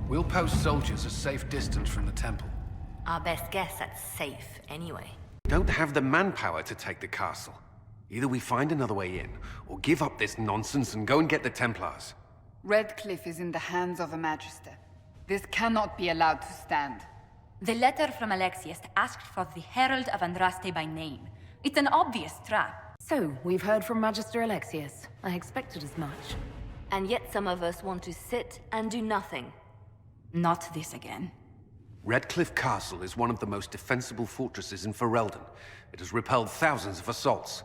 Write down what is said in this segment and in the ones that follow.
We'll post soldiers a safe distance from the temple. Our best guess at safe, anyway. Don't have the manpower to take the castle. Either we find another way in, or give up this nonsense and go and get the Templars. Redcliffe is in the hands of a Magister. This cannot be allowed to stand. The letter from Alexius asked for the Herald of Andraste by name. It's an obvious trap. So, we've heard from Magister Alexius. I expected as much. And yet some of us want to sit and do nothing. Not this again. Redcliffe Castle is one of the most defensible fortresses in Ferelden. It has repelled thousands of assaults.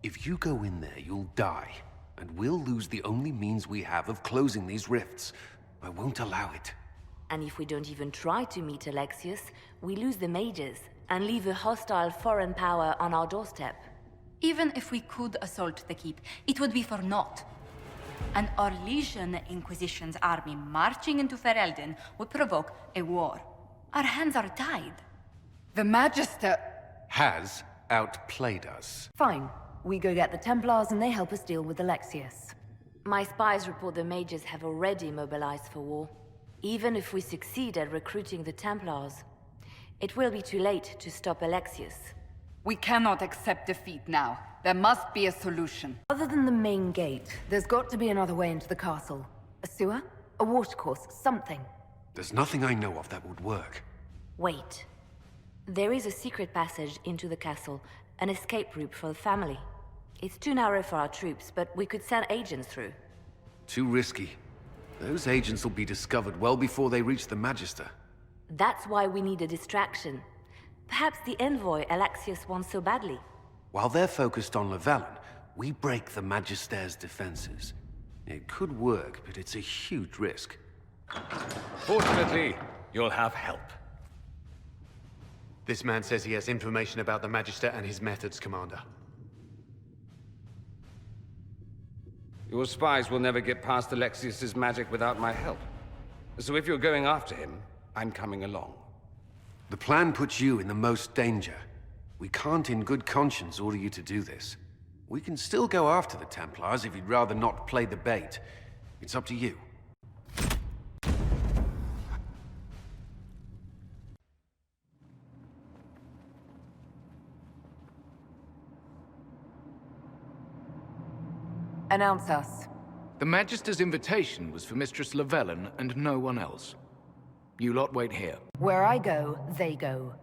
If you go in there, you'll die. And we'll lose the only means we have of closing these rifts. I won't allow it. And if we don't even try to meet Alexius, we lose the mages and leave a hostile foreign power on our doorstep. Even if we could assault the keep, it would be for naught. An Orlesian Inquisition's army marching into Ferelden would provoke a war. Our hands are tied. The Magister... Has outplayed us. Fine. We go get the Templars and they help us deal with Alexius. My spies report the mages have already mobilized for war. Even if we succeed at recruiting the Templars, it will be too late to stop Alexius. We cannot accept defeat now. There must be a solution. Other than the main gate, there's got to be another way into the castle. A sewer? A watercourse? Something. There's nothing I know of that would work. Wait. There is a secret passage into the castle, an escape route for the family. It's too narrow for our troops, but we could send agents through. Too risky. Those agents will be discovered well before they reach the Magister. That's why we need a distraction. Perhaps the envoy Alexius wants so badly. While they're focused on Leliana, we break the Magister's defenses. It could work, but it's a huge risk. Fortunately, you'll have help. This man says he has information about the Magister and his methods, Commander. Your spies will never get past Alexius's magic without my help. So if you're going after him, I'm coming along. The plan puts you in the most danger. We can't in good conscience order you to do this. We can still go after the Templars if you'd rather not play the bait. It's up to you. Announce us. The Magister's invitation was for Mistress Leliana and no one else. You lot wait here. Where I go, they go.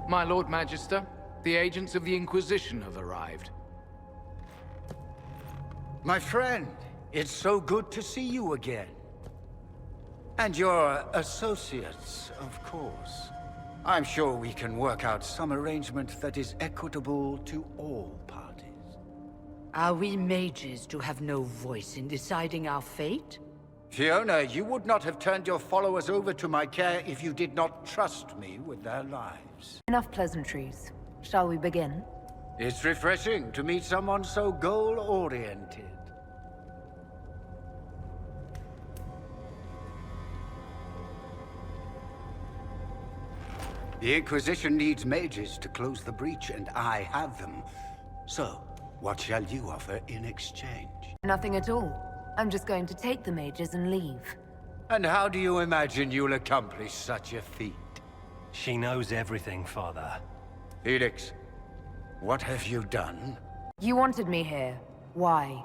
My Lord Magister, the agents of the Inquisition have arrived. My friend, it's so good to see you again. And your associates, of course. I'm sure we can work out some arrangement that is equitable to all parties. Are we mages to have no voice in deciding our fate? Fiona, you would not have turned your followers over to my care if you did not trust me with their lives. Enough pleasantries. Shall we begin? It's refreshing to meet someone so goal-oriented. The Inquisition needs mages to close the breach, and I have them. So, what shall you offer in exchange? Nothing at all. I'm just going to take the mages and leave. And how do you imagine you'll accomplish such a feat? She knows everything, Father. Felix, what have you done? You wanted me here. Why?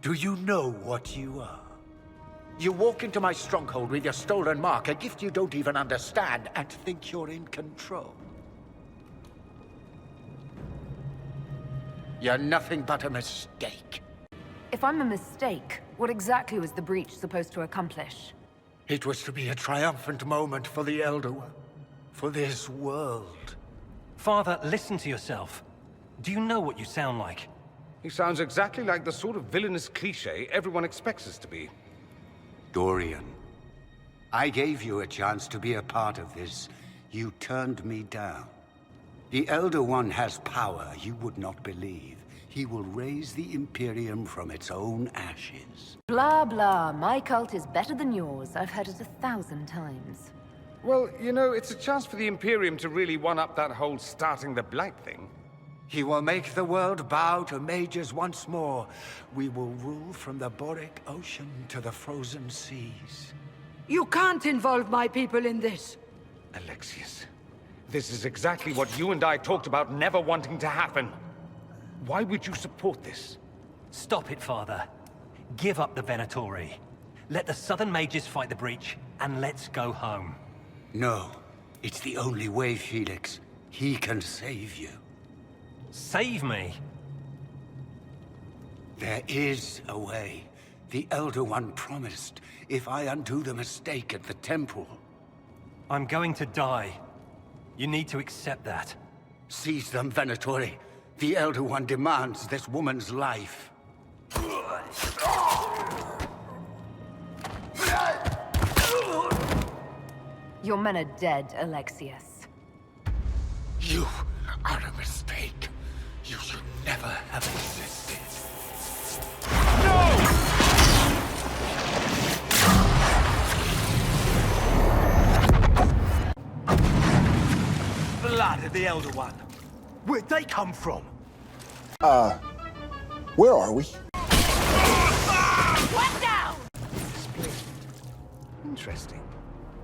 Do you know what you are? You walk into my stronghold with your stolen mark, a gift you don't even understand, and think you're in control. You're nothing but a mistake. If I'm a mistake, what exactly was the breach supposed to accomplish? It was to be a triumphant moment for the Elder One, for this world. Father, listen to yourself. Do you know what you sound like? He sounds exactly like the sort of villainous cliché everyone expects us to be. Dorian, I gave you a chance to be a part of this, You turned me down. The Elder One has power you would not believe. He will raise the Imperium from its own ashes. Blah, blah. My cult is better than yours. I've heard it 1,000 times. Well, you know, it's a chance for the Imperium to really one-up that whole starting the Blight thing. He will make the world bow to mages once more. We will rule from the Boric Ocean to the frozen seas. You can't involve my people in this. Alexius, this is exactly what you and I talked about never wanting to happen. Why would you support this? Stop it, Father. Give up the Venatori. Let the Southern Mages fight the breach, and let's go home. No, it's the only way, Felix. He can save you. Save me? There is a way. The Elder One promised, if I undo the mistake at the temple. I'm going to die. You need to accept that. Seize them, Venatori. The Elder One demands this woman's life. Your men are dead, Alexius. You are a mistake. You should never have existed. Blood of the Elder One. Where'd they come from? Where are we? Interesting.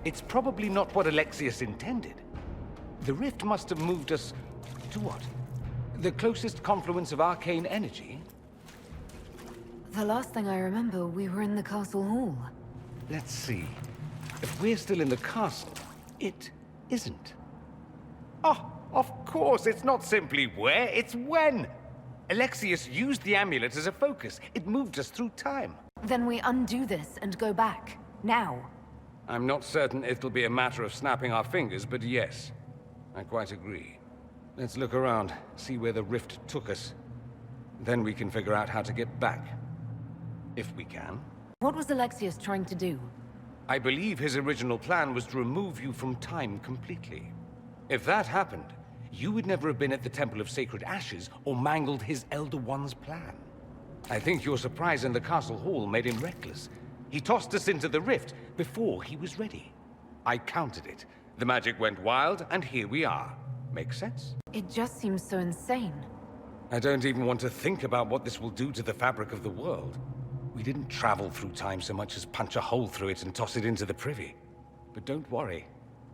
It's probably not what Alexius intended. The rift must have moved us to what? The closest confluence of arcane energy? The last thing I remember, we were in the castle hall. Let's see. If we're still in the castle, it isn't. Oh, of course, it's not simply where, it's when! Alexius used the amulet as a focus. It moved us through time. Then we undo this and go back. Now. I'm not certain it'll be a matter of snapping our fingers, but yes. I quite agree. Let's look around, see where the rift took us. Then we can figure out how to get back. If we can. What was Alexius trying to do? I believe his original plan was to remove you from time completely. If that happened, you would never have been at the Temple of Sacred Ashes or mangled his Elder One's plan. I think your surprise in the castle hall made him reckless. He tossed us into the rift before he was ready. I counted it. The magic went wild, and here we are. Make sense? It just seems so insane. I don't even want to think about what this will do to the fabric of the world. We didn't travel through time so much as punch a hole through it and toss it into the privy. But don't worry.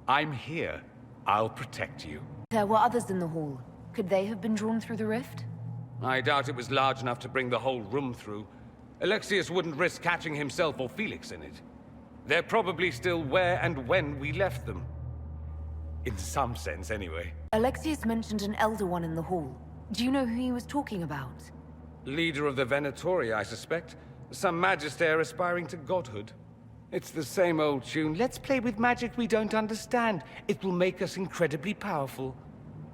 I'm here. I'll protect you. There were others in the hall. Could they have been drawn through the rift? I doubt it was large enough to bring the whole room through. Alexius wouldn't risk catching himself or Felix in it. They're probably still where and when we left them. In some sense, anyway. Alexius mentioned an Elder One in the hall. Do you know who he was talking about? Leader of the Venatori, I suspect. Some magister aspiring to godhood. It's the same old tune. Let's play with magic we don't understand. It will make us incredibly powerful.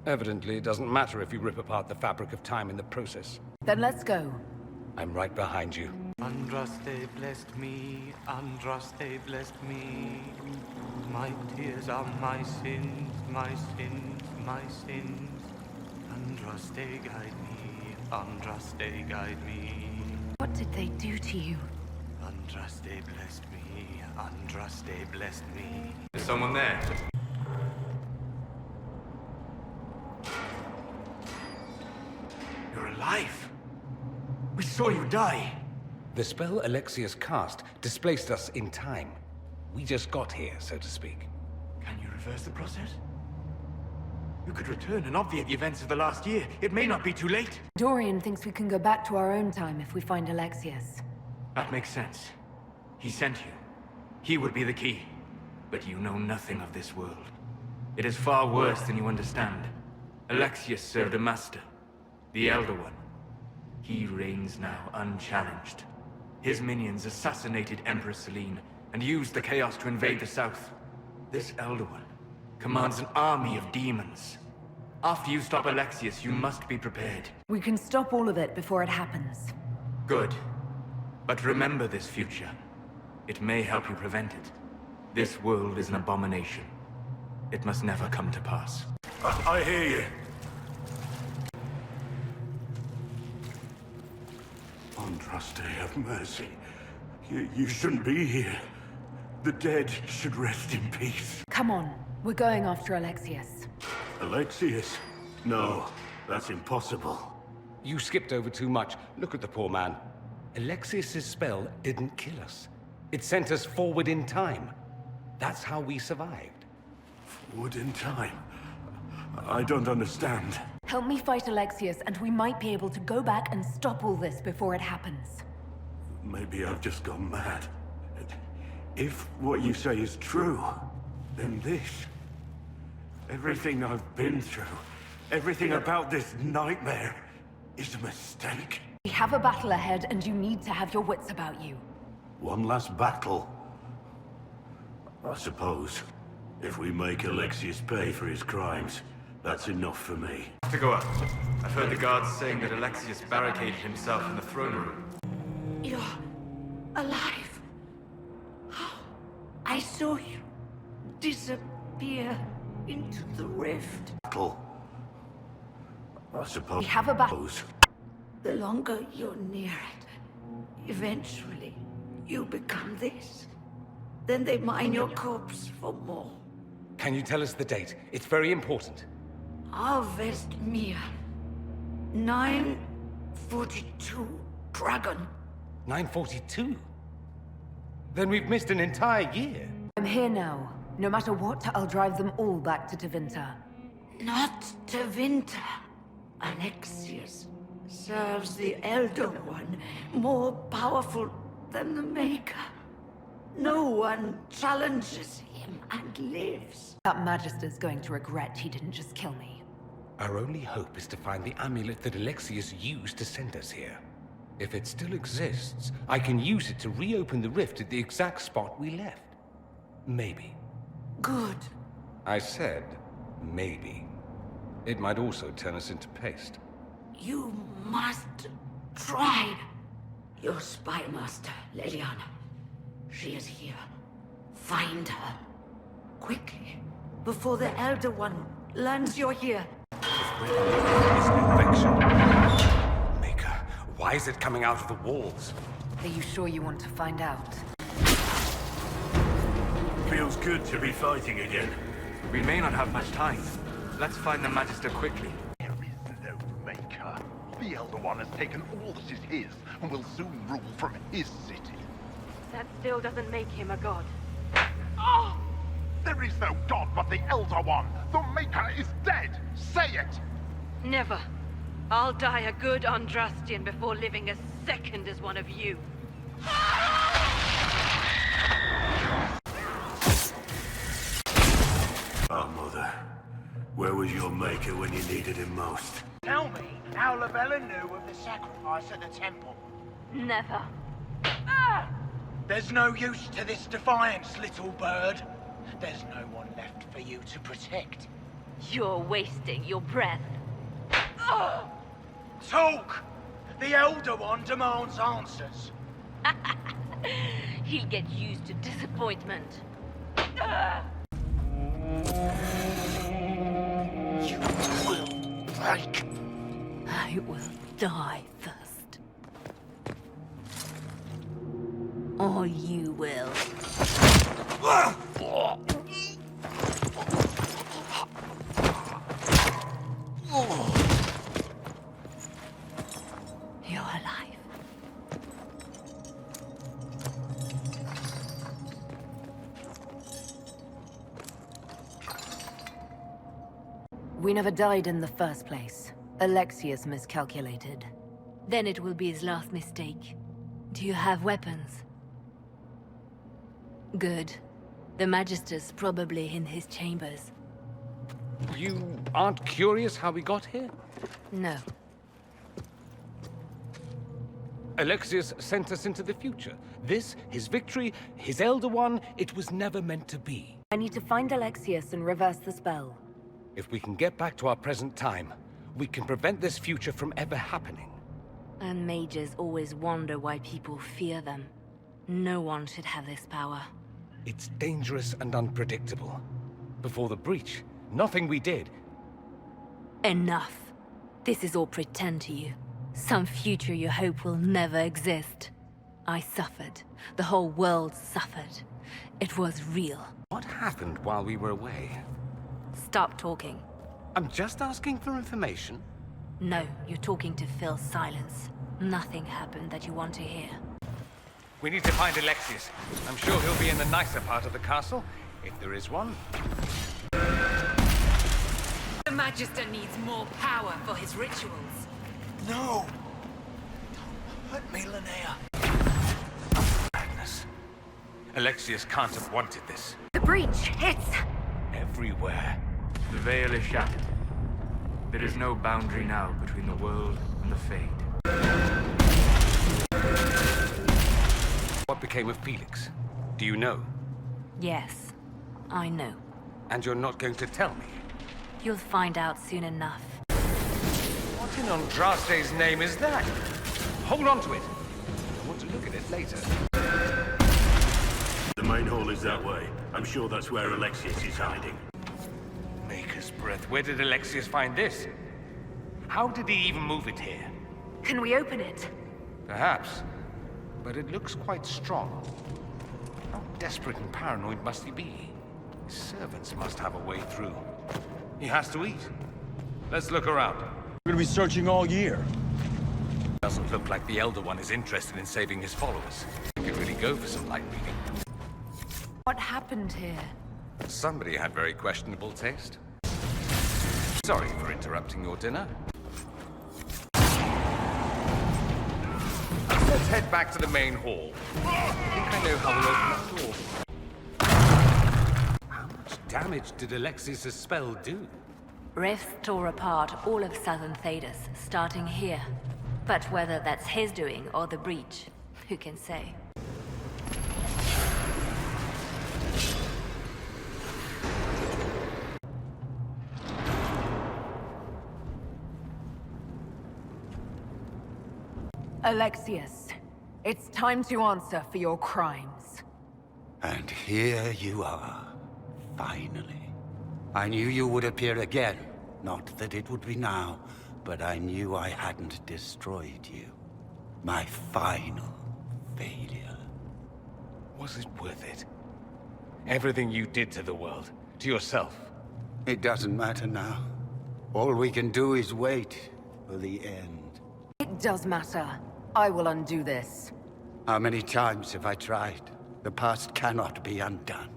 Evidently, it doesn't matter if you rip apart the fabric of time in the process. Then let's go. I'm right behind you. Andraste blessed me, Andraste blessed me. My tears are my sins, my sins, my sins. Andraste guide me, Andraste guide me. What did they do to you? Andraste blessed me, Andraste blessed me. Is someone there? You're alive. We saw you die. The spell Alexius cast displaced us in time. We just got here, so to speak. Can you reverse the process? You could return and obviate the events of the last year. It may not be too late. Dorian thinks we can go back to our own time if we find Alexius. That makes sense. He sent you. He would be the key. But you know nothing of this world. It is far worse than you understand. Alexius served a master, the Elder One. He reigns now unchallenged. His minions assassinated Empress Selene and used the chaos to invade the south. This Elder One commands an army of demons. After you stop Alexius, you must be prepared. We can stop all of it before it happens. Good. But remember this future. It may help you prevent it. This world is an abomination. It must never come to pass. I hear you. Andraste, have mercy. You shouldn't be here. The dead should rest in peace. Come on, we're going after Alexius. Alexius? No, that's impossible. You skipped over too much. Look at the poor man. Alexius's spell didn't kill us. It sent us forward in time. That's how we survived. Forward in time? I don't understand. Help me fight Alexius, and we might be able to go back and stop all this before it happens. Maybe I've just gone mad. If what you say is true, then this... everything I've been through, everything about this nightmare, is a mistake. We have a battle ahead, and you need to have your wits about you. One last battle? I suppose. If we make Alexius pay for his crimes, that's enough for me. To go up. I've heard the guards saying that Alexius barricaded himself in the throne room. You're alive. I saw you disappear into the rift. Battle? I suppose. We have a battle. The longer you're near it, eventually you become this. Then they mine your corpse for more. Can you tell us the date? It's very important. Avestmir. 942 Dragon. 942? Then we've missed an entire year. I'm here now. No matter what, I'll drive them all back to Tevinter. Not Tevinter. Alexius serves the Elder One, more powerful than the Maker. No one challenges him and lives. That Magister's going to regret he didn't just kill me. Our only hope is to find the amulet that Alexius used to send us here. If it still exists, I can use it to reopen the rift at the exact spot we left. Maybe. Good. I said, maybe. It might also turn us into paste. You must try. Your spy master, Leliana. She is here. Find her. Quickly. Before the Elder One learns you're here. It's an infection. Maker, why is it coming out of the walls? Are you sure you want to find out? Feels good to be fighting again. We may not have much time. Let's find the Magister quickly. There is no Maker. The Elder One has taken all that is his, and will soon rule from his city. That still doesn't make him a god. Oh! There is no god but the Elder One! The Maker is dead! Say it! Never. I'll die a good Andrastian before living a second as one of you. Our mother. Where was your Maker when you needed him most? Tell me how Lavella knew of the sacrifice at the temple. Never. There's no use to this defiance, little bird. There's no one left for you to protect. You're wasting your breath. Talk! The Elder One demands answers. He'll get used to disappointment. You will break. I will die first. Or you will. You're alive. We never died in the first place. Alexius miscalculated. Then it will be his last mistake. Do you have weapons? Good. The Magister's probably in his chambers. You aren't curious how we got here? No. Alexius sent us into the future. This, his victory, his Elder One, it was never meant to be. I need to find Alexius and reverse the spell. If we can get back to our present time, we can prevent this future from ever happening. And mages always wonder why people fear them. No one should have this power. It's dangerous and unpredictable. Before the breach. Nothing we did. Enough. This is all pretend to you. Some future you hope will never exist. I suffered. The whole world suffered. It was real. What happened while we were away? Stop talking. I'm just asking for information. No, you're talking to fill silence. Nothing happened that you want to hear. We need to find Alexius. I'm sure he'll be in the nicer part of the castle, if there is one. The Magister needs more power for his rituals. No! Don't hurt me, Linnea. Madness. Alexius can't have wanted this. The breach! It's... everywhere. The veil is shattered. There is no boundary now between the world and the Fade. What became of Felix? Do you know? Yes, I know. And you're not going to tell me? You'll find out soon enough. What in Andraste's name is that? Hold on to it. I want to look at it later. The main hall is that way. I'm sure that's where Alexius is hiding. Maker's breath. Where did Alexius find this? How did he even move it here? Can we open it? Perhaps. But it looks quite strong. How desperate and paranoid must he be? His servants must have a way through. He has to eat. Let's look around. We're gonna be searching all year. Doesn't look like the Elder One is interested in saving his followers. He could really go for some light reading. What happened here? Somebody had very questionable taste. Sorry for interrupting your dinner. Let's head back to the main hall. I think I know how we open that door. How much damage did Alexius' spell do? Rifts tore apart all of southern Thedas, starting here. But whether that's his doing or the breach, who can say? Alexius, it's time to answer for your crimes. And here you are, finally. I knew you would appear again. Not that it would be now, but I knew I hadn't destroyed you. My final failure. Was it worth it? Everything you did to the world, to yourself. It doesn't matter now. All we can do is wait for the end. It does matter. I will undo this. How many times have I tried? The past cannot be undone.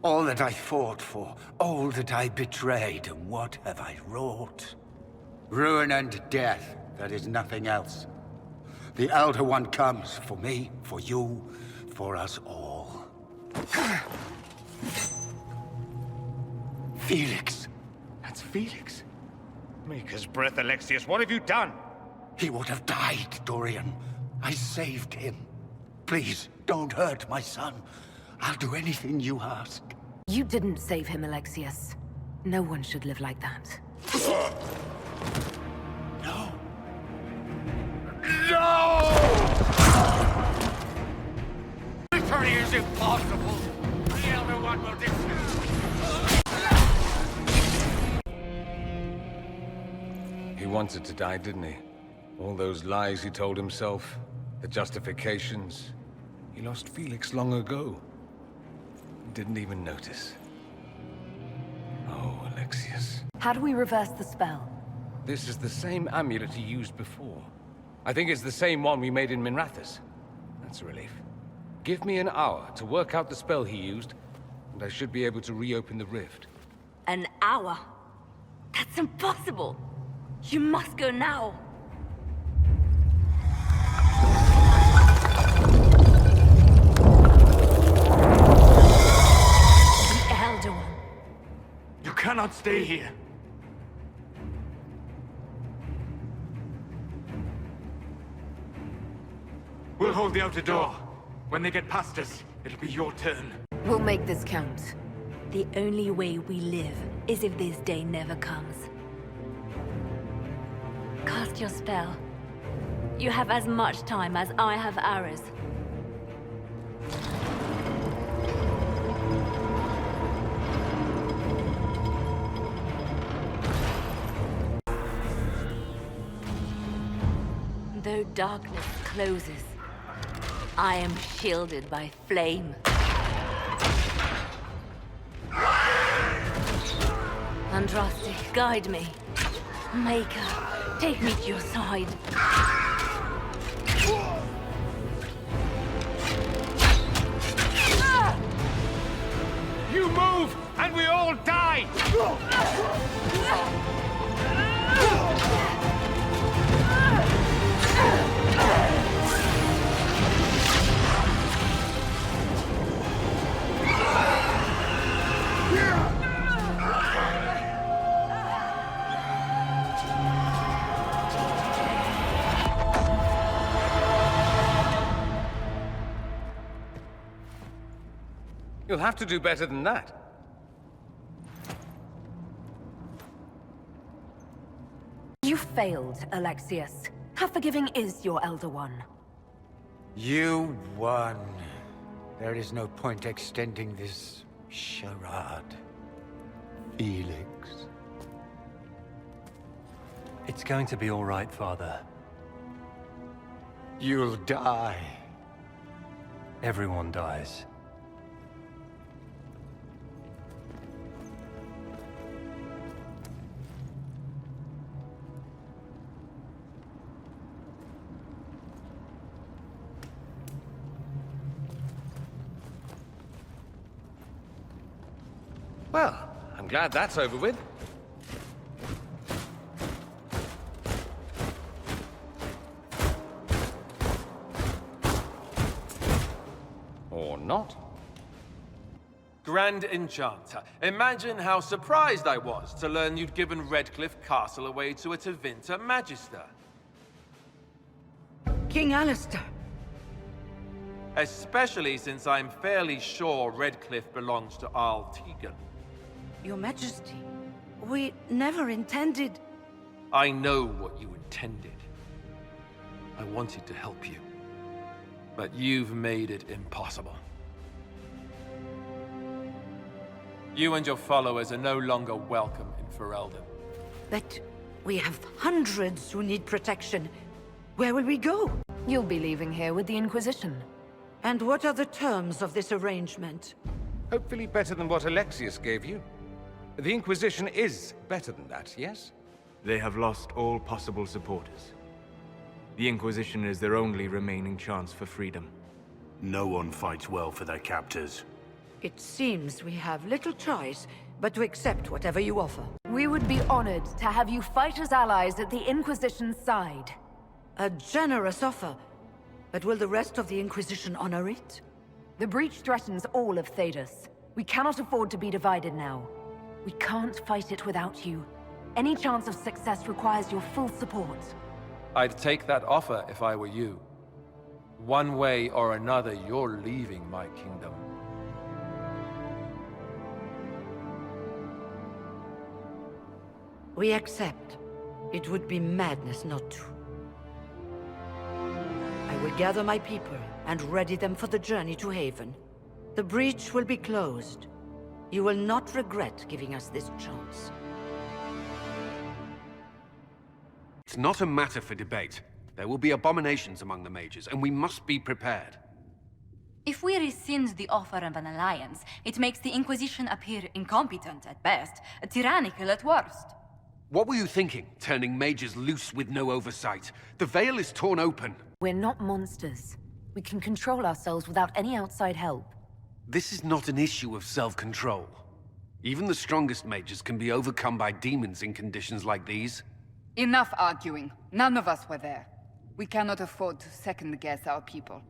All that I fought for, all that I betrayed, and what have I wrought? Ruin and death, that is nothing else. The Elder One comes for me, for you, for us all. Felix! That's Felix. Maker's breath, Alexius, what have you done? He would have died, Dorian. I saved him. Please, don't hurt my son. I'll do anything you ask. You didn't save him, Alexius. No one should live like that. No! No! Returning is impossible. The Elder One will He wanted to die, didn't he? All those lies he told himself, the justifications. He lost Felix long ago. Didn't even notice. Oh, Alexius. How do we reverse the spell? This is the same amulet he used before. I think it's the same one we made in Minrathous. That's a relief. Give me an hour to work out the spell he used, and I should be able to reopen the rift. An hour? That's impossible! You must go now! The Elder One. You cannot stay here. We'll hold the outer door. When they get past us, it'll be your turn. We'll make this count. The only way we live is if this day never comes. Cast your spell. You have as much time as I have hours. Though darkness closes, I am shielded by flame. Andraste, guide me. Maker, take me to your side. You move, and we all die! You'll have to do better than that. You failed, Alexius. How forgiving is your Elder One? You won. There is no point extending this charade. Felix. It's going to be all right, Father. You'll die. Everyone dies. Well, I'm glad that's over with. Or not. Grand Enchanter, imagine how surprised I was to learn you'd given Redcliffe Castle away to a Tevinter Magister. King Alistair. Especially since I'm fairly sure Redcliffe belongs to Arl Tegan. Your Majesty, we never intended... I know what you intended. I wanted to help you. But you've made it impossible. You and your followers are no longer welcome in Ferelden. But we have hundreds who need protection. Where will we go? You'll be leaving here with the Inquisition. And what are the terms of this arrangement? Hopefully better than what Alexius gave you. The Inquisition is better than that, yes? They have lost all possible supporters. The Inquisition is their only remaining chance for freedom. No one fights well for their captors. It seems we have little choice but to accept whatever you offer. We would be honored to have you fight as allies at the Inquisition's side. A generous offer. But will the rest of the Inquisition honor it? The breach threatens all of Thedas. We cannot afford to be divided now. We can't fight it without you. Any chance of success requires your full support. I'd take that offer if I were you. One way or another, you're leaving my kingdom. We accept. It would be madness not to. I will gather my people and ready them for the journey to Haven. The breach will be closed. You will not regret giving us this chance. It's not a matter for debate. There will be abominations among the mages, and we must be prepared. If we rescind the offer of an alliance, it makes the Inquisition appear incompetent at best, tyrannical at worst. What were you thinking, turning mages loose with no oversight? The veil is torn open. We're not monsters. We can control ourselves without any outside help. This is not an issue of self-control. Even the strongest mages can be overcome by demons in conditions like these. Enough arguing. None of us were there. We cannot afford to second-guess our people.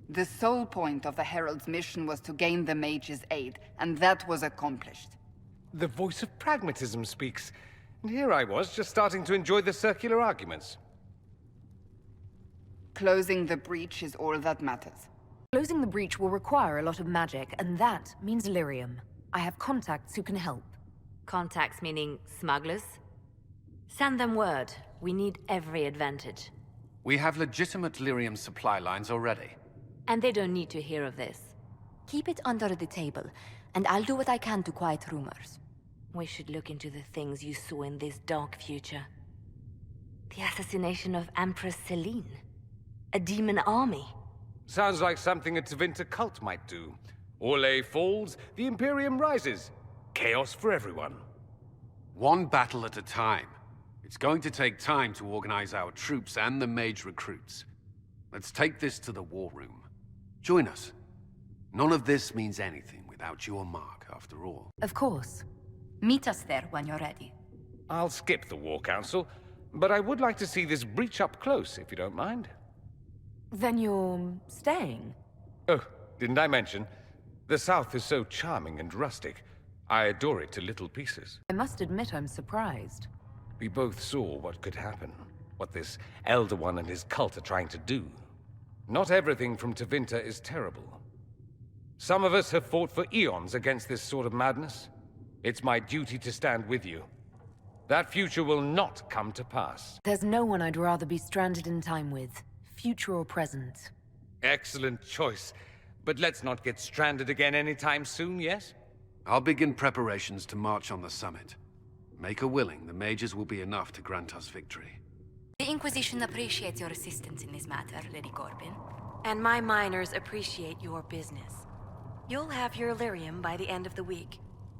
The sole point of the Herald's mission was to gain the mage's aid, and that was accomplished. The voice of pragmatism speaks. And here I was, just starting to enjoy the circular arguments. Closing the breach is all that matters. Closing the breach will require a lot of magic, and that means lyrium. I have contacts who can help. Contacts meaning smugglers? Send them word. We need every advantage. We have legitimate lyrium supply lines already. And they don't need to hear of this. Keep it under the table, and I'll do what I can to quiet rumors. We should look into the things you saw in this dark future. The assassination of Empress Celine. A demon army. Sounds like something a Tevinter cult might do. Orlais falls, the Imperium rises. Chaos for everyone. One battle at a time. It's going to take time to organize our troops and the mage recruits. Let's take this to the war room. Join us. None of this means anything without your mark, after all. Of course. Meet us there when you're ready. I'll skip the War Council, but I would like to see this breach up close, if you don't mind. Then you're staying? Oh, didn't I mention? The South is so charming and rustic. I adore it to little pieces. I must admit I'm surprised. We both saw what could happen, what this Elder One and his cult are trying to do. Not everything from Tevinter is terrible. Some of us have fought for eons against this sort of madness. It's my duty to stand with you. That future will not come to pass. There's no one I'd rather be stranded in time with, future or present. Excellent choice. But let's not get stranded again anytime soon, yes? I'll begin preparations to march on the summit. Make her willing, the mages will be enough to grant us victory. The Inquisition appreciates your assistance in this matter, Lady Corbin. And my miners appreciate your business. You'll have your lyrium by the end of the week.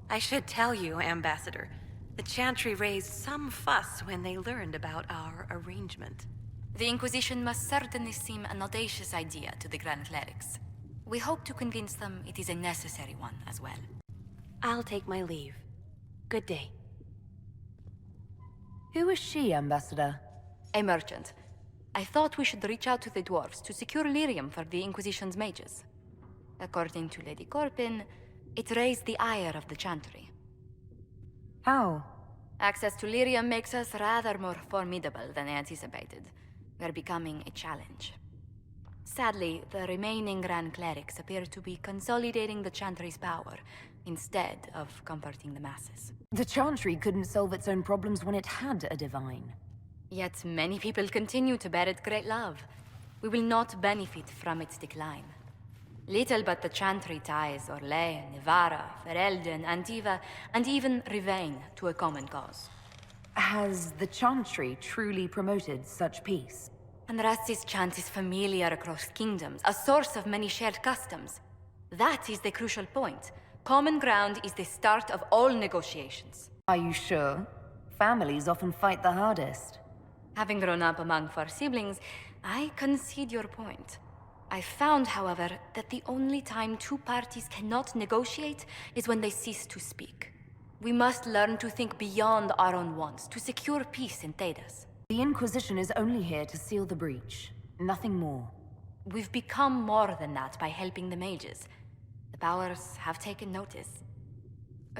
I should tell you, Ambassador, the Chantry raised some fuss when they learned about our arrangement. The Inquisition must certainly seem an audacious idea to the Grand Clerics. We hope to convince them it is a necessary one as well. I'll take my leave. Good day. Who is she, Ambassador? A merchant. I thought we should reach out to the dwarves to secure lyrium for the Inquisition's mages. According to Lady Corbin, it raised the ire of the Chantry. How? Access to lyrium makes us rather more formidable than anticipated. We're becoming a challenge. Sadly, the remaining Grand Clerics appear to be consolidating the Chantry's power, instead of comforting the masses. The Chantry couldn't solve its own problems when it had a divine. Yet many people continue to bear it great love. We will not benefit from its decline. Little but the Chantry ties Orlais, Nevarra, Ferelden, Antiva, and even Rivain to a common cause. Has the Chantry truly promoted such peace? Andras's chant is familiar across kingdoms, a source of many shared customs. That is the crucial point. Common ground is the start of all negotiations. Are you sure? Families often fight the hardest. Having grown up among 4 siblings, I concede your point. I found, however, that the only time 2 parties cannot negotiate is when they cease to speak. We must learn to think beyond our own wants, to secure peace in Thedas. The Inquisition is only here to seal the breach, nothing more. We've become more than that by helping the mages. The powers have taken notice.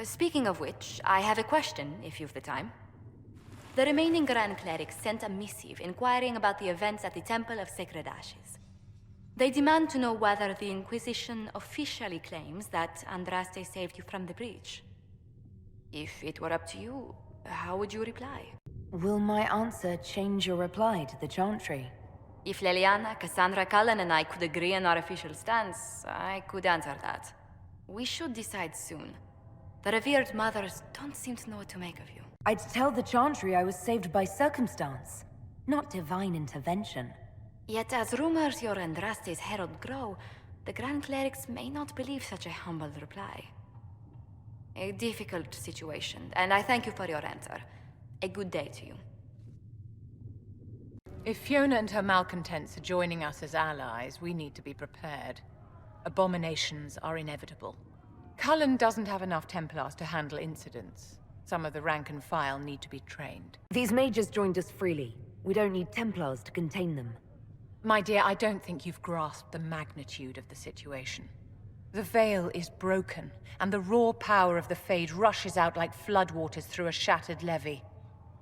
Speaking of which, I have a question, if you've the time. The remaining Grand Clerics sent a missive inquiring about the events at the Temple of Sacred Ashes. They demand to know whether the Inquisition officially claims that Andraste saved you from the breach. If it were up to you, how would you reply? Will my answer change your reply to the Chantry? If Leliana, Cassandra, Cullen, and I could agree on our official stance, I could answer that. We should decide soon. The revered mothers don't seem to know what to make of you. I'd tell the Chantry I was saved by circumstance, not divine intervention. Yet as rumors your Andraste's herald grow, the Grand Clerics may not believe such a humble reply. A difficult situation, and I thank you for your answer. A good day to you. If Fiona and her malcontents are joining us as allies, we need to be prepared. Abominations are inevitable. Cullen doesn't have enough Templars to handle incidents. Some of the rank and file need to be trained. These mages joined us freely. We don't need Templars to contain them. My dear, I don't think you've grasped the magnitude of the situation. The veil is broken, and the raw power of the Fade rushes out like floodwaters through a shattered levee.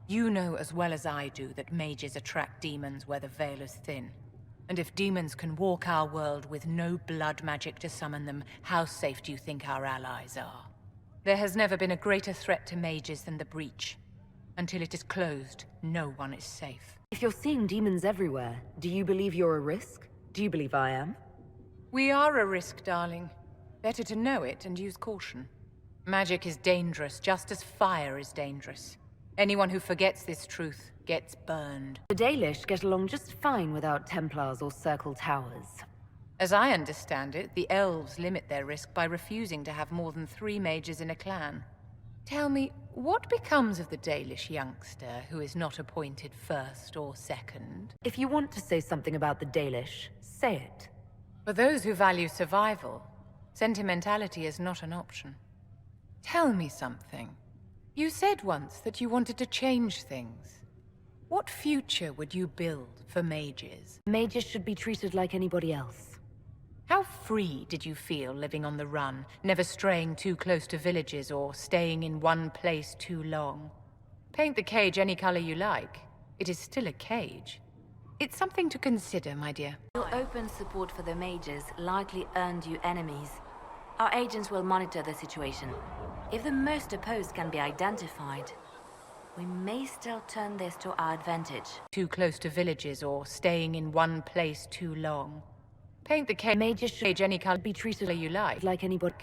You know as well as I do that mages attract demons where the veil is thin. And if demons can walk our world with no blood magic to summon them, how safe do you think our allies are? There has never been a greater threat to mages than the breach. Until it is closed, no one is safe. If you're seeing demons everywhere, do you believe you're a risk? Do you believe I am? We are a risk, darling. Better to know it and use caution. Magic is dangerous, just as fire is dangerous. Anyone who forgets this truth gets burned. The Dalish get along just fine without Templars or Circle Towers. As I understand it, the elves limit their risk by refusing to have more than 3 mages in a clan. Tell me, what becomes of the Dalish youngster who is not appointed first or second? If you want to say something about the Dalish, say it. For those who value survival, sentimentality is not an option. Tell me something. You said once that you wanted to change things. What future would you build for mages? Mages should be treated like anybody else. How free did you feel living on the run, never straying too close to villages or staying in one place too long? Paint the cage any color you like. It is still a cage. It's something to consider, my dear. Your open support for the mages likely earned you enemies. Our agents will monitor the situation. If the most opposed can be identified, we may still turn this to our advantage. Too close to villages or staying in one place too long. Paint the cage any color be treated you like anybody.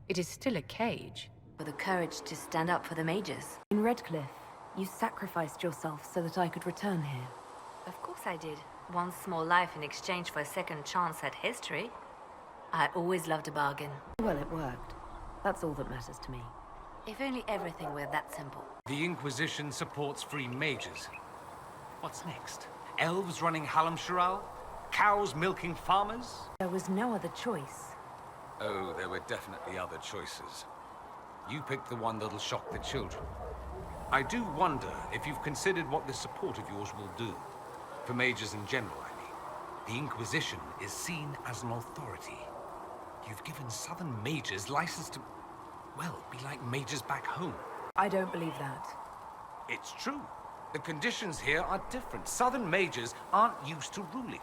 It is still a cage. For the courage to stand up for the mages. In Redcliffe, you sacrificed yourself so that I could return here. Of course I did. One small life in exchange for a second chance at history. I always loved a bargain. Well, it worked. That's all that matters to me. If only everything were that simple. The Inquisition supports free mages. What's next? Elves running Hallamsharal? Cows milking farmers? There was no other choice. Oh, there were definitely other choices. You picked the one that'll shock the children. I do wonder if you've considered what this support of yours will do. For mages in general, I mean. The Inquisition is seen as an authority. You've given Southern mages license to, well, be like mages back home. I don't believe that. It's true. The conditions here are different. Southern mages aren't used to ruling.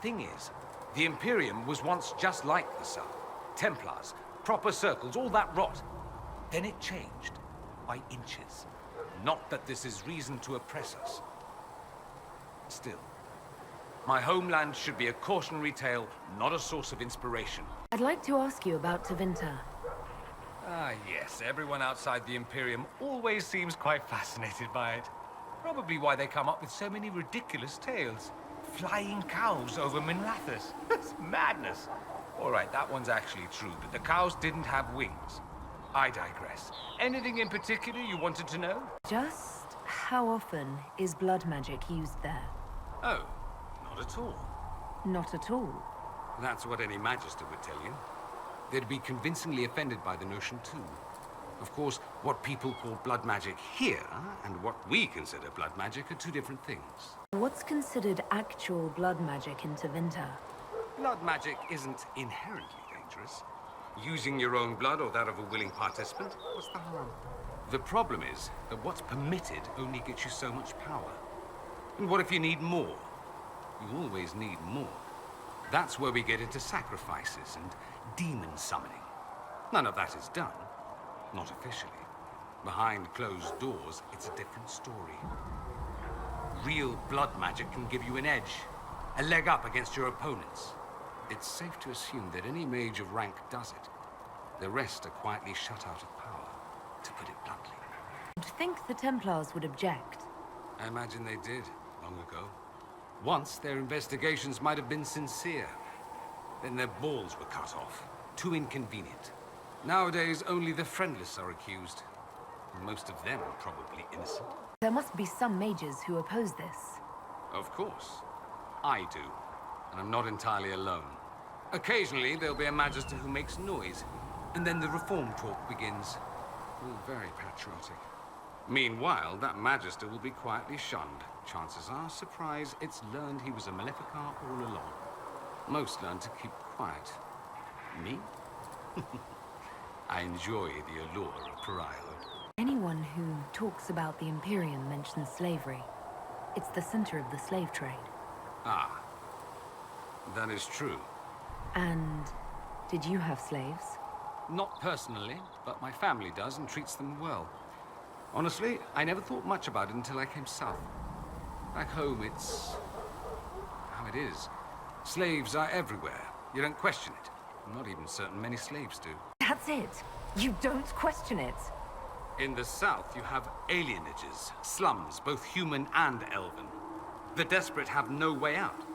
Thing is, the Imperium was once just like the South. Templars, proper circles, all that rot. Then it changed, by inches. Not that this is reason to oppress us. Still, my homeland should be a cautionary tale, not a source of inspiration. I'd like to ask you about Tevinter. Ah, yes. Everyone outside the Imperium always seems quite fascinated by it. Probably why they come up with so many ridiculous tales. Flying cows over Minrathous. That's madness. All right, that one's actually true, but the cows didn't have wings. I digress. Anything in particular you wanted to know? Just how often is blood magic used there? Oh, not at all. Not at all. That's what any Magister would tell you. They'd be convincingly offended by the notion, too. Of course, what people call blood magic here, and what we consider blood magic, are 2 different things. What's considered actual blood magic in Tevinter? Blood magic isn't inherently dangerous. Using your own blood or that of a willing participant, what's the harm? The problem is that what's permitted only gets you so much power. And what if you need more? You always need more. That's where we get into sacrifices and demon summoning. None of that is done. Not officially. Behind closed doors, it's a different story. Real blood magic can give you an edge, a leg up against your opponents. It's safe to assume that any mage of rank does it. The rest are quietly shut out of power, to put it bluntly. You'd think the Templars would object. I imagine they did, long ago. Once, their investigations might have been sincere. Then their balls were cut off. Too inconvenient. Nowadays, only the friendless are accused. And most of them are probably innocent. There must be some mages who oppose this. Of course. I do. And I'm not entirely alone. Occasionally, there'll be a Magister who makes noise. And then the reform talk begins. All very patriotic. Meanwhile, that Magister will be quietly shunned. Chances are, surprise, it's learned he was a Maleficar all along. Most learn to keep quiet. Me? I enjoy the allure of pariahhood. Anyone who talks about the Imperium mentions slavery. It's the center of the slave trade. Ah. That is true. And did you have slaves? Not personally, but my family does and treats them well. Honestly, I never thought much about it until I came south. Back home, it's how it is. Slaves are everywhere. You don't question it. I'm not even certain many slaves do. That's it. You don't question it. In the south, you have alienages, slums, both human and elven. The desperate have no way out.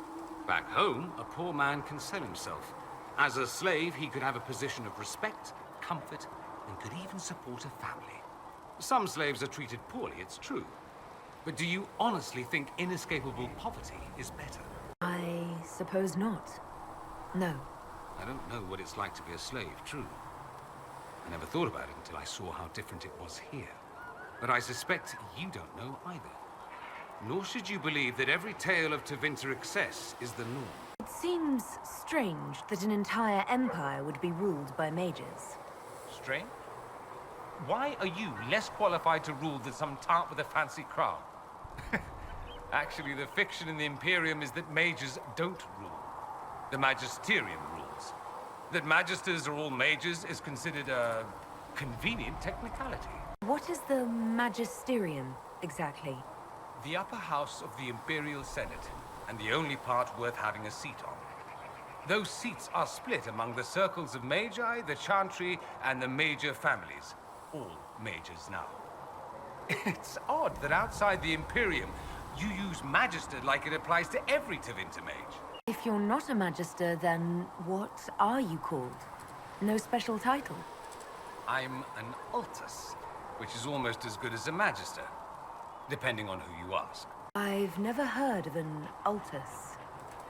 Back home, a poor man can sell himself. As a slave, he could have a position of respect, comfort, and could even support a family. Some slaves are treated poorly, it's true. But do you honestly think inescapable poverty is better? I suppose not. No. I don't know what it's like to be a slave, true. I never thought about it until I saw how different it was here. But I suspect you don't know either. Nor should you believe that every tale of Tevinter excess is the norm. It seems strange that an entire empire would be ruled by mages. Strange? Why are you less qualified to rule than some tart with a fancy crown? Actually, the fiction in the Imperium is that mages don't rule. The Magisterium rules. That magisters are all mages is considered a convenient technicality. What is the Magisterium, exactly? The upper house of the Imperial Senate, and the only part worth having a seat on. Those seats are split among the circles of Magi, the Chantry, and the major families. All mages now. It's odd that outside the Imperium, you use Magister like it applies to every Tevinter mage. If you're not a Magister, then what are you called? No special title? I'm an Altus, which is almost as good as a Magister, depending on who you ask. I've never heard of an Altus.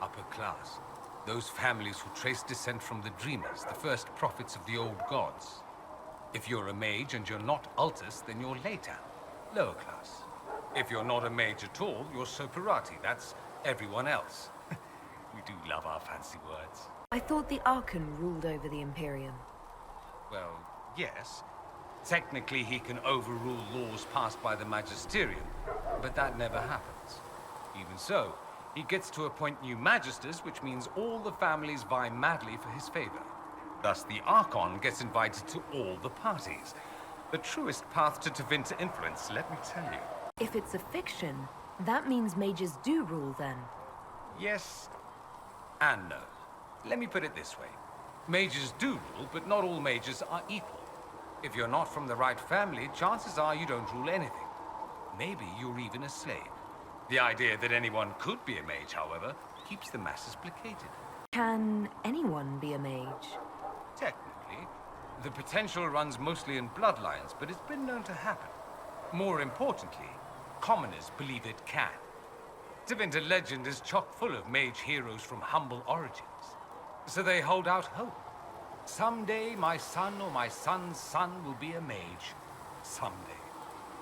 Upper class. Those families who trace descent from the Dreamers, the first prophets of the old gods. If you're a mage and you're not Altus, then you're later, lower class. If you're not a mage at all, you're Soperati. That's everyone else. We do love our fancy words. I thought the Archon ruled over the Imperium. Well, yes. Technically, he can overrule laws passed by the Magisterium, but that never happens. Even so, he gets to appoint new Magisters, which means all the families vie madly for his favor. Thus, the Archon gets invited to all the parties. The truest path to Tevinter influence, let me tell you. If it's a fiction, that means mages do rule then. Yes and no. Let me put it this way. Mages do rule, but not all mages are equal. If you're not from the right family, chances are you don't rule anything. Maybe you're even a slave. The idea that anyone could be a mage, however, keeps the masses placated. Can anyone be a mage? Technically. The potential runs mostly in bloodlines, but it's been known to happen. More importantly, commoners believe it can. Tevinter legend is chock full of mage heroes from humble origins. So they hold out hope. Someday my son or my son's son will be a mage. Someday.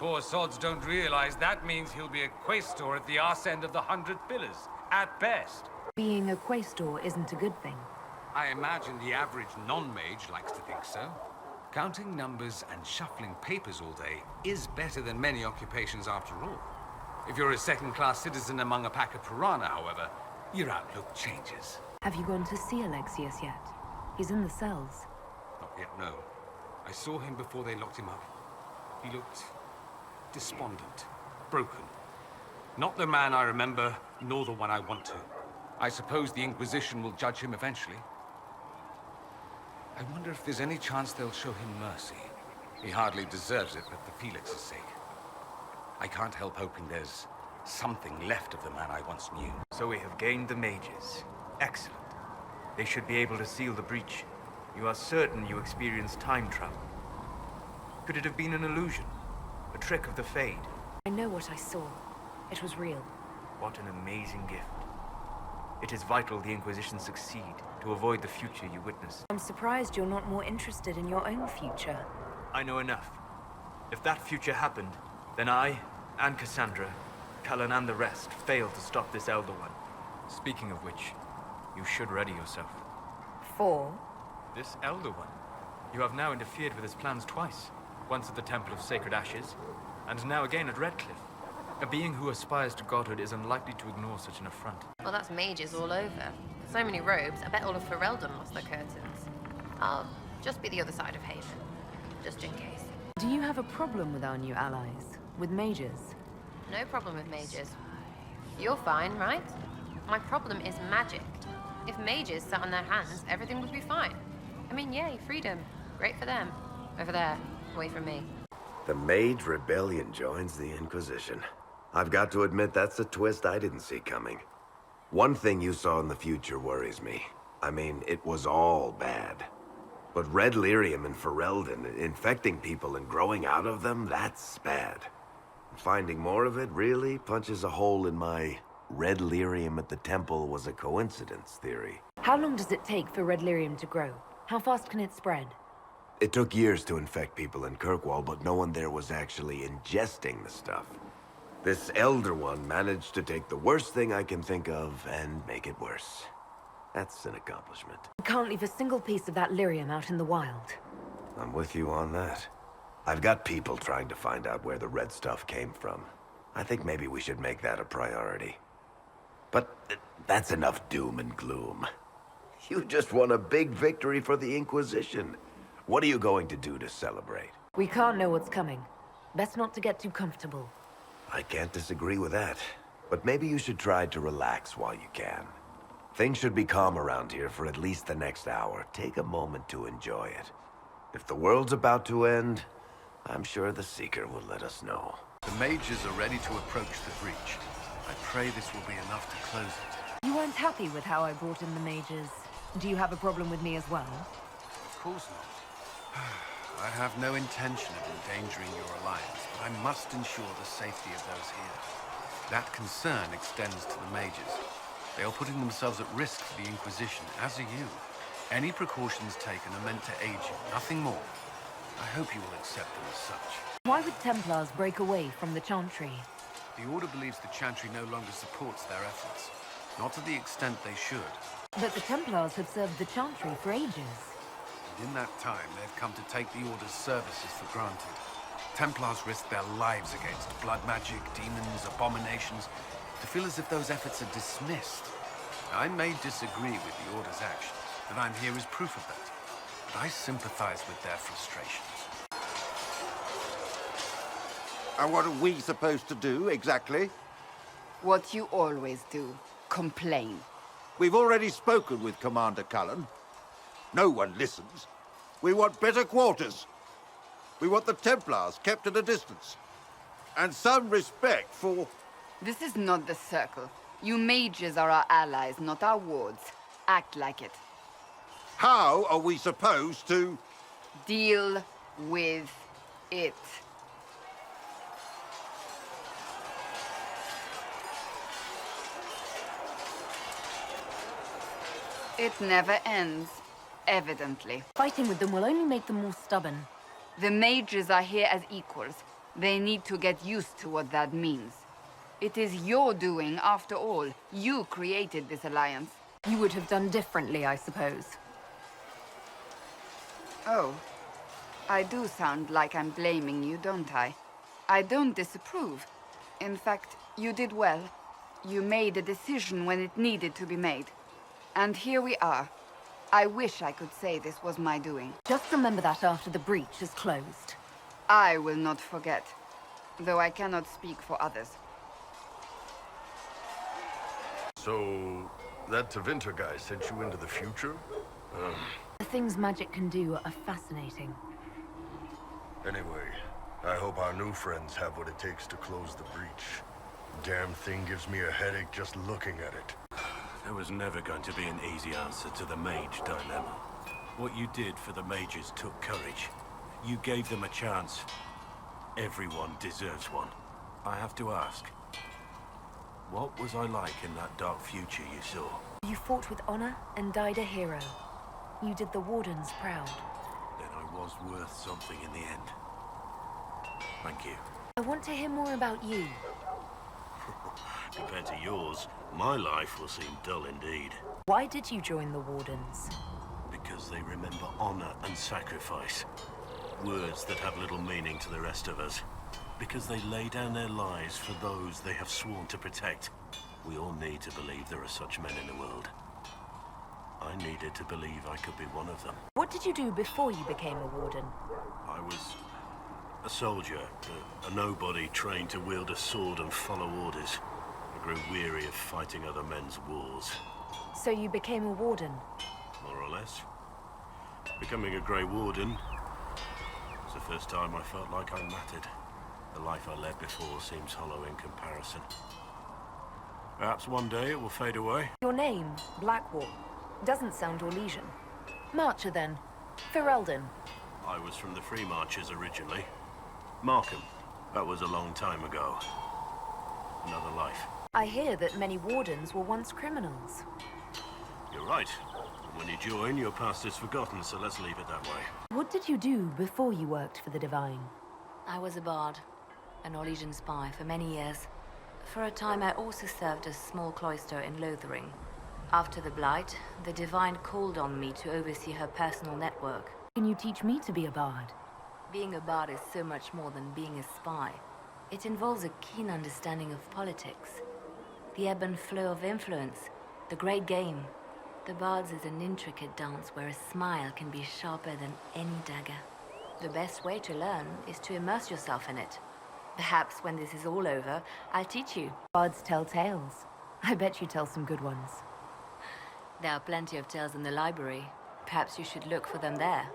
Poor sods don't realize that means he'll be a quaestor at the arse end of the 100 Pillars, at best. Being a quaestor isn't a good thing. I imagine the average non-mage likes to think so. Counting numbers and shuffling papers all day is better than many occupations after all. If you're a second-class citizen among a pack of piranha, however, your outlook changes. Have you gone to see Alexius yet? He's in the cells. Not yet, no. I saw him before they locked him up. He looked despondent, broken. Not the man I remember, nor the one I want to. I suppose the Inquisition will judge him eventually. I wonder if there's any chance they'll show him mercy. He hardly deserves it, but for Felix's sake. I can't help hoping there's something left of the man I once knew. So we have gained the mages. Excellent. They should be able to seal the breach. You are certain you experienced time travel. Could it have been an illusion? A trick of the Fade? I know what I saw. It was real. What an amazing gift. It is vital the Inquisition succeed to avoid the future you witness. I'm surprised you're not more interested in your own future. I know enough. If that future happened, then I, and Cassandra, Cullen and the rest, failed to stop this Elder One. Speaking of which, you should ready yourself. For? This Elder One. You have now interfered with his plans twice. Once at the Temple of Sacred Ashes, and now again at Redcliffe. A being who aspires to godhood is unlikely to ignore such an affront. Well, that's mages all over. So many robes, I bet all of Ferelden lost their curtains. I'll just be the other side of Haven, just in case. Do you have a problem with our new allies? With mages? No problem with mages. You're fine, right? My problem is magic. If mages sat on their hands, everything would be fine. I mean, yay, freedom. Great for them. Over there, away from me. The Mage Rebellion joins the Inquisition. I've got to admit that's a twist I didn't see coming. One thing you saw in the future worries me. I mean, it was all bad. But red lyrium in Ferelden, infecting people and growing out of them, that's bad. Finding more of it really punches a hole in my red lyrium at the temple was a coincidence theory. How long does it take for red lyrium to grow? How fast can it spread? It took years to infect people in Kirkwall, but no one there was actually ingesting the stuff. This Elder One managed to take the worst thing I can think of and make it worse. That's an accomplishment. We can't leave a single piece of that lyrium out in the wild. I'm with you on that. I've got people trying to find out where the red stuff came from. I think maybe we should make that a priority. But that's enough doom and gloom. You just won a big victory for the Inquisition. What are you going to do to celebrate? We can't know what's coming. Best not to get too comfortable. I can't disagree with that. But maybe you should try to relax while you can. Things should be calm around here for at least the next hour. Take a moment to enjoy it. If the world's about to end, I'm sure the Seeker will let us know. The mages are ready to approach the breach. I pray this will be enough to close it. You weren't happy with how I brought in the mages. Do you have a problem with me as well? Of course not. I have no intention of endangering your alliance, but I must ensure the safety of those here. That concern extends to the mages. They are putting themselves at risk for the Inquisition, as are you. Any precautions taken are meant to aid you, nothing more. I hope you will accept them as such. Why would Templars break away from the Chantry? The Order believes the Chantry no longer supports their efforts. Not to the extent they should. But the Templars have served the Chantry for ages. And in that time, they've come to take the Order's services for granted. Templars risk their lives against blood magic, demons, abominations, to feel as if those efforts are dismissed. I may disagree with the Order's actions, but I'm here as proof of that. But I sympathize with their frustrations. And what are we supposed to do, exactly? What you always do. Complain. We've already spoken with Commander Cullen. No one listens. We want better quarters. We want the Templars kept at a distance. And some respect for... This is not the Circle. You mages are our allies, not our wards. Act like it. How are we supposed to... Deal with it. It never ends, evidently. Fighting with them will only make them more stubborn. The mages are here as equals. They need to get used to what that means. It is your doing, after all. You created this alliance. You would have done differently, I suppose. Oh. I do sound like I'm blaming you, don't I? I don't disapprove. In fact, you did well. You made a decision when it needed to be made. And here we are. I wish I could say this was my doing. Just remember that after the breach is closed. I will not forget. Though I cannot speak for others. So, that Tevinter guy sent you into the future? The things magic can do are fascinating. Anyway, I hope our new friends have what it takes to close the breach. Damn thing gives me a headache just looking at it. There was never going to be an easy answer to the mage dilemma. What you did for the mages took courage. You gave them a chance. Everyone deserves one. I have to ask, what was I like in that dark future you saw? You fought with honor and died a hero. You did the Wardens proud. Then I was worth something in the end. Thank you. I want to hear more about you. Compared to yours, my life will seem dull indeed. Why did you join the Wardens? Because they remember honor and sacrifice. Words that have little meaning to the rest of us. Because they lay down their lives for those they have sworn to protect. We all need to believe there are such men in the world. I needed to believe I could be one of them. What did you do before you became a Warden? I was a soldier, a nobody trained to wield a sword and follow orders. I grew weary of fighting other men's wars. So you became a Warden? More or less. Becoming a Grey Warden is a first time I felt like I mattered. The life I led before seems hollow in comparison. Perhaps one day it will fade away. Your name, Blackwall, doesn't sound Orlesian. Marcher, then. Ferelden. I was from the Free Marchers originally. Markham. That was a long time ago. Another life. I hear that many wardens were once criminals. You're right. When you join, your past is forgotten, so let's leave it that way. What did you do before you worked for the Divine? I was a bard, an Orlesian spy for many years. For a time, I also served a small cloister in Lothering. After the Blight, the Divine called on me to oversee her personal network. Can you teach me to be a bard? Being a bard is so much more than being a spy. It involves a keen understanding of politics, the ebb and flow of influence, the great game. The bard's is an intricate dance where a smile can be sharper than any dagger. The best way to learn is to immerse yourself in it. Perhaps when this is all over, I'll teach you. Bards tell tales. I bet you tell some good ones. There are plenty of tales in the library. Perhaps you should look for them there.